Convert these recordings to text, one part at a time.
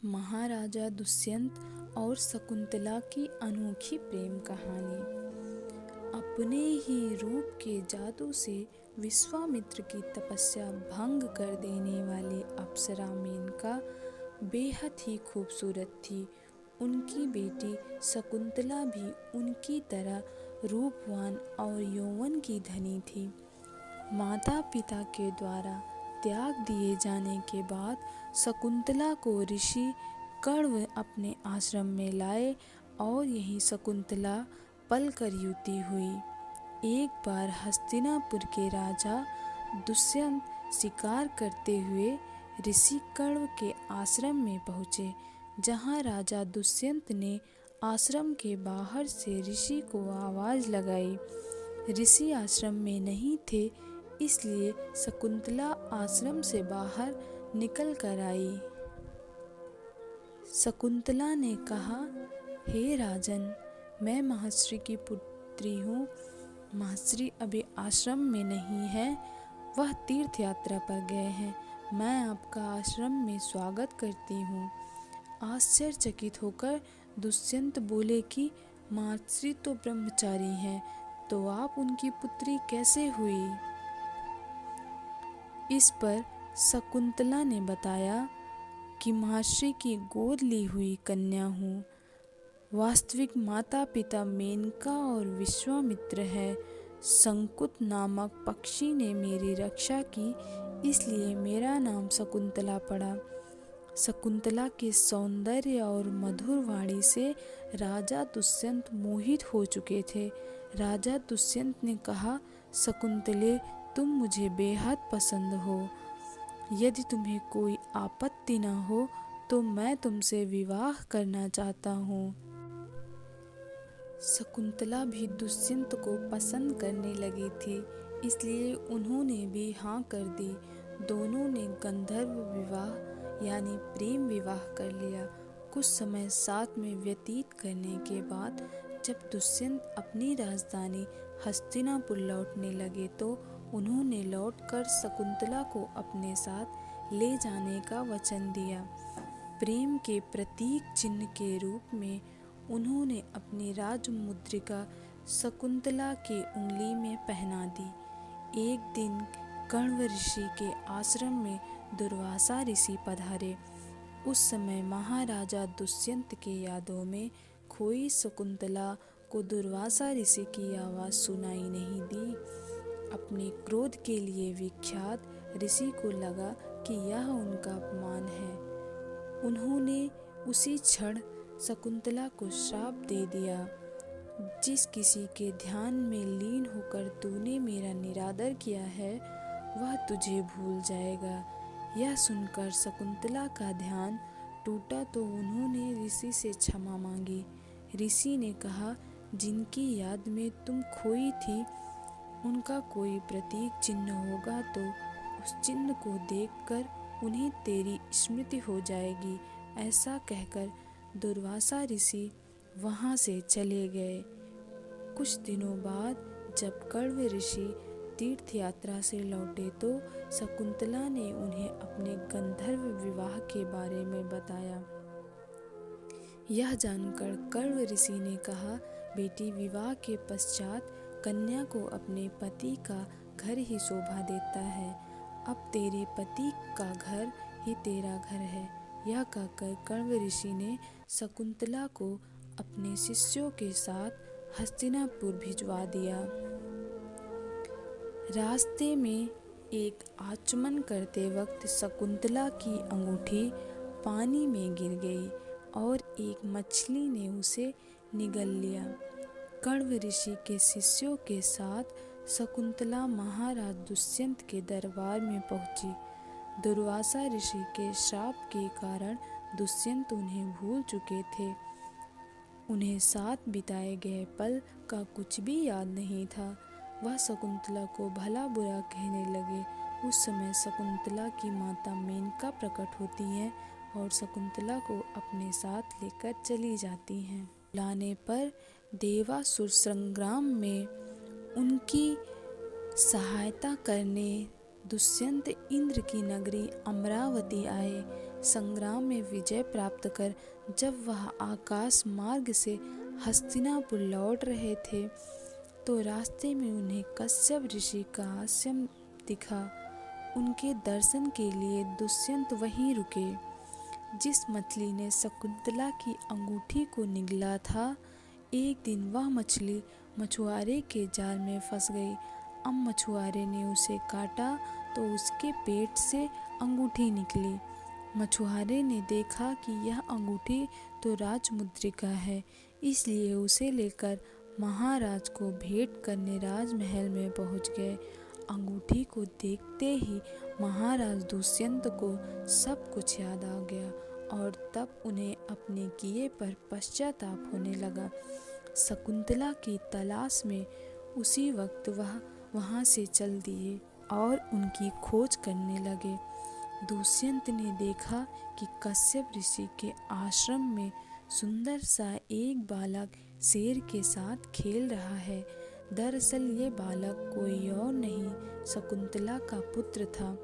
महाराजा दुष्यंत और शकुंतला की अनोखी प्रेम कहानी। अपने ही रूप के जादू से विश्वामित्र की तपस्या भंग कर देने वाली अप्सरा मेनका बेहद ही खूबसूरत थी। उनकी बेटी शकुंतला भी उनकी तरह रूपवान और यौवन की धनी थी। माता पिता के द्वारा त्याग दिए जाने के बाद शकुंतला को ऋषि कण्व अपने आश्रम में लाए और यहीं शकुंतला पलकर युवती हुई। एक बार हस्तिनापुर के राजा दुष्यंत शिकार करते हुए ऋषि कण्व के आश्रम में पहुँचे, जहाँ राजा दुष्यंत ने आश्रम के बाहर से ऋषि को आवाज़ लगाई। ऋषि आश्रम में नहीं थे, इसलिए शकुंतला आश्रम से बाहर निकल कर आई। शकुंतला ने कहा, हे राजन, मैं महर्षि की पुत्री हूँ। महर्षि अभी आश्रम में नहीं है, वह तीर्थ यात्रा पर गए हैं। मैं आपका आश्रम में स्वागत करती हूँ। आश्चर्यचकित होकर दुष्यंत बोले कि महर्षि तो ब्रह्मचारी हैं, तो आप उनकी पुत्री कैसे हुई? इस पर शकुंतला ने बताया कि महर्षि की गोद ली हुई कन्या हूँ। वास्तविक माता पिता मेनका और विश्वामित्र है। शंकुत नामक पक्षी ने मेरी रक्षा की, इसलिए मेरा नाम शकुंतला पड़ा। शकुंतला के सौंदर्य और मधुर वाणी से राजा दुष्यंत मोहित हो चुके थे। राजा दुष्यंत ने कहा, शकुंतले, तुम मुझे बेहद पसंद हो। यदि तुम्हें कोई आपत्ति न हो तो मैं तुमसे विवाह करना चाहता हूँ। शकुंतला भी दुष्यंत को पसंद करने लगी थी, इसलिए उन्होंने भी हाँ कर दी। दोनों ने गंधर्व विवाह यानी प्रेम विवाह कर लिया। कुछ समय साथ में व्यतीत करने के बाद जब दुष्यंत अपनी राजधानी हस्तिनापुर लौटने लगे तो उन्होंने लौटकर शकुंतला को अपने साथ ले जाने का वचन दिया। प्रेम के प्रतीक चिन्ह के रूप में उन्होंने अपनी राजमुद्रिका शकुंतला की उंगली में पहना दी। एक दिन कण्व ऋषि के आश्रम में दुर्वासा ऋषि पधारे। उस समय महाराजा दुष्यंत के यादों में खोई शकुंतला को दुर्वासा ऋषि की आवाज़ सुनाई नहीं दी। अपने क्रोध के लिए विख्यात ऋषि को लगा कि यह उनका अपमान है। उन्होंने उसी क्षण शकुंतला को श्राप दे दिया, जिस किसी के ध्यान में लीन होकर तूने मेरा निरादर किया है, वह तुझे भूल जाएगा। यह सुनकर शकुंतला का ध्यान टूटा तो उन्होंने ऋषि से क्षमा मांगी। ऋषि ने कहा, जिनकी याद में तुम खोई थी, उनका कोई प्रतीक चिन्ह होगा तो उस चिन्ह को देखकर उन्हें तेरी स्मृति हो जाएगी। ऐसा कहकर दुर्वासा ऋषि वहाँ से चले गए। कुछ दिनों बाद जब कण्व ऋषि तीर्थ यात्रा से लौटे तो शकुंतला ने उन्हें अपने गंधर्व विवाह के बारे में बताया। यह जानकर कण्व ऋषि ने कहा, बेटी, विवाह के पश्चात कन्या को अपने पति का घर ही शोभा देता है। अब तेरे पति का घर ही तेरा घर है। यह कहकर कण्व ऋषि ने शकुंतला को अपने शिष्यों के साथ हस्तिनापुर भिजवा दिया। रास्ते में एक आचमन करते वक्त शकुंतला की अंगूठी पानी में गिर गई और एक मछली ने उसे निगल लिया। कण्व ऋषि के शिष्यों के साथ शकुंतला महाराज दुष्यंत के दरबार में पहुंची। दुर्वासा ऋषि के श्राप के कारण दुष्यंत उन्हें भूल चुके थे। उन्हें साथ बिताए गए पल का कुछ भी याद नहीं था। वह शकुंतला को भला बुरा कहने लगे। उस समय शकुंतला की माता मेनका प्रकट होती हैं और शकुंतला को अपने साथ लेकर चली जाती हैं। लाने पर देवासुर संग्राम में उनकी सहायता करने दुष्यंत इंद्र की नगरी अमरावती आए। संग्राम में विजय प्राप्त कर जब वह आकाश मार्ग से हस्तिनापुर लौट रहे थे तो रास्ते में उन्हें कश्यप ऋषि का आश्रम दिखा। उनके दर्शन के लिए दुष्यंत वहीं रुके। जिस मछली ने शकुंतला की अंगूठी को निगला था, एक दिन वह मछली मछुआरे के जाल में फंस गई। अब मछुआरे ने उसे काटा तो उसके पेट से अंगूठी निकली। मछुआरे ने देखा कि यह अंगूठी तो राजमुद्रिका है, इसलिए उसे लेकर महाराज को भेंट करने राजमहल में पहुंच गए। अंगूठी को देखते ही महाराज दुष्यंत को सब कुछ याद आ गया और तब उन्हें अपने किए पर पश्चाताप होने लगा। शकुंतला की तलाश में उसी वक्त वह वहां से चल दिए और उनकी खोज करने लगे। दुष्यंत ने देखा कि कश्यप ऋषि के आश्रम में सुंदर सा एक बालक शेर के साथ खेल रहा है। दरअसल ये बालक कोई और नहीं, शकुंतला का पुत्र था।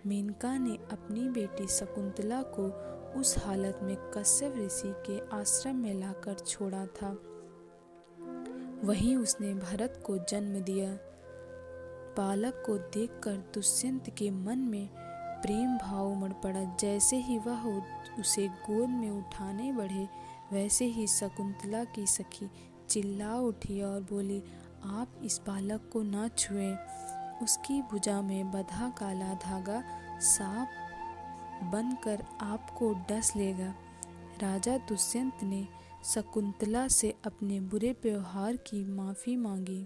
मेनका ने अपनी बेटी शकुंतला को उस हालत में कश्यप ऋषि के आश्रम में लाकर छोड़ा था। वहीं उसने भरत को जन्म दिया। बालक को देखकर दुष्यंत के मन में प्रेम भाव उमड़ पड़ा। जैसे ही वह उसे गोद में उठाने बढ़े, वैसे ही शकुंतला की सखी चिल्ला उठी और बोली, आप इस बालक को ना छुएं, उसकी भुजा में बंधा काला धागा सांप बनकर आपको डस लेगा। राजा दुष्यंत ने शकुंतला से अपने बुरे व्यवहार की माफ़ी मांगी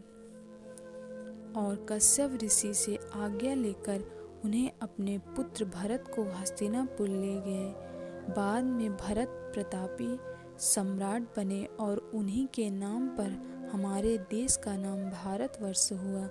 और कश्यप ऋषि से आज्ञा लेकर उन्हें अपने पुत्र भरत को हस्तिनापुर ले गए। बाद में भरत प्रतापी सम्राट बने और उन्हीं के नाम पर हमारे देश का नाम भारतवर्ष हुआ।